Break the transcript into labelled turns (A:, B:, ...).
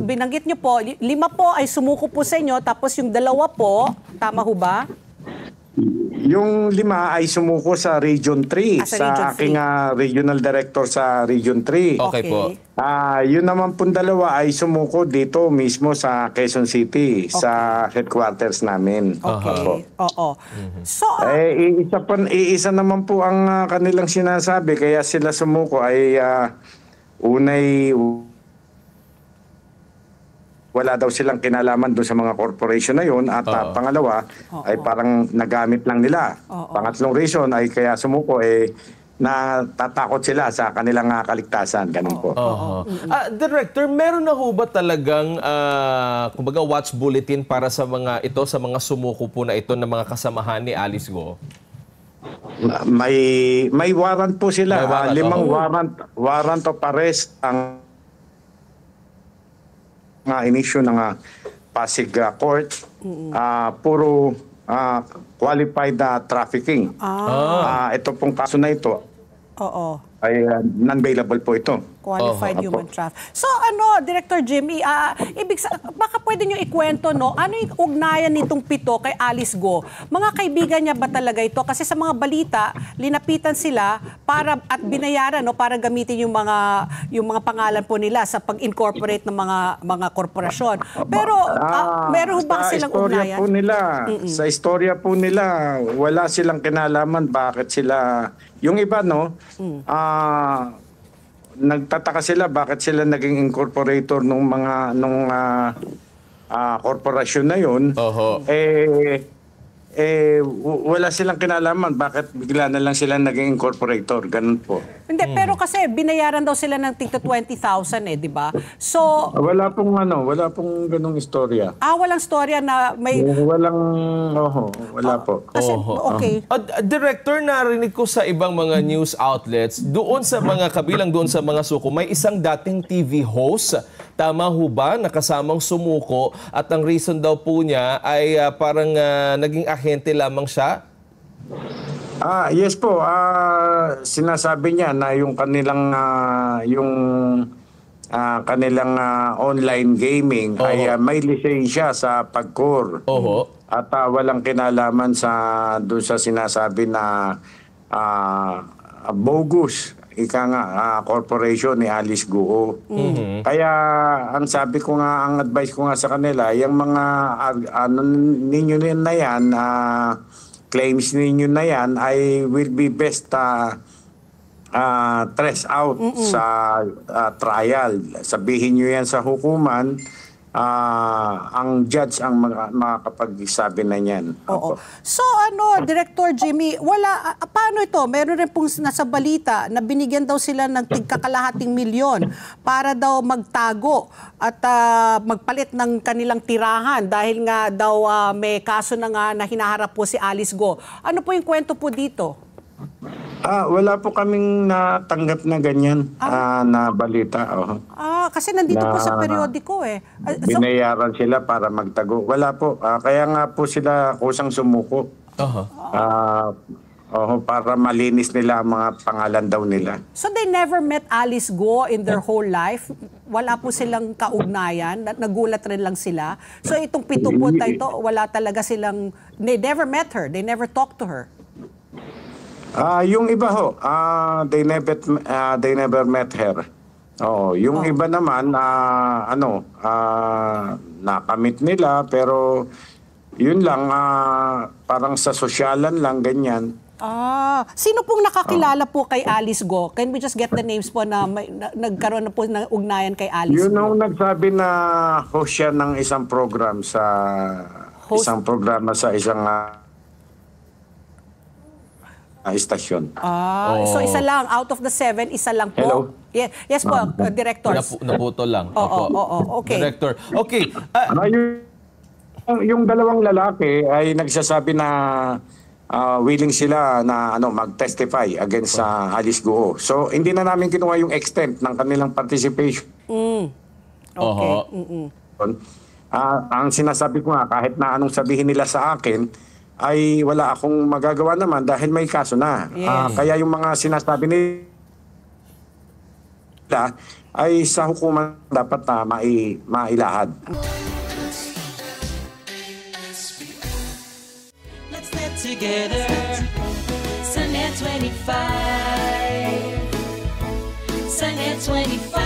A: binanggit nyo po, 5 po ay sumuko po sa inyo, tapos yung 2 po, tama ho ba?
B: Yung 5 ay sumuko sa Region 3,
A: sa
B: sa
A: Region
B: aking regional director sa Region 3.
C: Okay po.
B: Yun naman pong 2 ay sumuko dito mismo sa Quezon City, sa headquarters namin.
A: Okay. Oo. So,
B: Iisa naman po ang kanilang sinasabi, kaya sila sumuko ay unay wala daw silang kinalaman doon sa mga corporation na yun at pangalawa ay parang nagamit lang nila. Pangatlong reason ay kaya sumuko natatakot sila sa kanilang kaligtasan. Ganun po.
C: Director, meron na ho ba talagang kumbaga watch bulletin para sa mga sumuko po na ito ng mga kasamahan ni Alice Go?
B: May warrant po sila.
C: May warrant,
B: 5 warrant of arrest ang inisyu ng Pasig Court. Puro qualified trafficking. Ito pong kaso na ito ay non-bailable po ito.
A: Qualified human trafficking. So Director Jimmy, baka pwede nyo ikwento, no? Ano yung ugnayan nitong 7 kay Alice Go? Mga kaibigan niya ba talaga ito? Kasi sa mga balita, linapitan sila at binayaran, no, para gamitin yung mga pangalan po nila sa pag-incorporate ng mga korporasyon. Pero meron ba silang ugnayan?
B: Sa istorya po nila, wala silang kinalaman bakit sila, yung iba, no, nagtataka sila bakit sila naging incorporator nung korporasyon na yun. Wala silang kinalaman bakit bigla na lang sila naging incorporator. Ganun po.
A: Hindi, pero kasi binayaran daw sila ng tigto 20,000 di ba? So
B: wala pong ganung istorya.
A: Walang istorya na may
B: wala po.
A: Kasi okay.
C: Director, narinig ko sa ibang mga news outlets, doon sa mga suko, may isang dating TV host. Tama ho ba? Nakasamang sumuko at ang reason daw po niya ay parang naging ahente lamang siya?
B: Yes po. Sinasabi niya na yung kanilang online gaming ay may lisensya sa PAGCOR. At walang kinalaman doon sa sinasabi na bogus corporation ni Alice Go. Kaya ang sabi ko nga, ang advice ko nga sa kanila, yung mga ninyo na yan, claims ninyo na yan ay will be best trace out sa trial. Sabihin nyo yan sa hukuman, ang judge ang makakapagsabi na yan.
A: So Director Jimmy, paano ito? Meron rin pong nasa balita na binigyan daw sila ng tigkakalahating milyon para daw magtago at magpalit ng kanilang tirahan dahil nga daw may kaso na nga na hinaharap po si Alice Go. Ano po yung kwento po dito?
B: Wala po kaming natanggap na ganyan na balita.
A: Kasi nandito po sa periodiko
B: binayaran sila para magtago. Wala po. Kaya nga po sila kusang sumuko. Para malinis nila ang mga pangalan daw nila.
A: So they never met Alice Go in their whole life? Wala po silang kaugnayan? Nagulat rin lang sila? So itong 7 po ito, wala talaga silang... They never met her? They never talked to her?
B: Yung iba they never met her. Yung iba naman nakamit nila pero yun lang parang sa sosyalan lang ganyan.
A: Sino pong nakakilala po kay Alice Go? Can we just get the names po na nagkaroon na po ng ugnayan kay Alice Go?
B: Yun ang nagsabi na host siya ng isang program sa isang istasyon.
A: So isa lang, out of the 7, isa lang po?
B: Hello?
A: Yes po, directors.
C: Naputol lang.
A: Okay.
C: Director, okay.
B: Yung 2 lalaki ay nagsasabi na willing sila na mag-testify against Alice Go. So hindi na namin kinuha yung extent ng kanilang participation.
A: Okay.
B: Ang sinasabi ko nga, kahit na anong sabihin nila sa akin, ay wala akong magagawa naman dahil may kaso na. Kaya yung mga sinasabi ni ay sa hukuman dapat na mailahad.
D: Let's get together. Sunnet 25. Sunnet 25.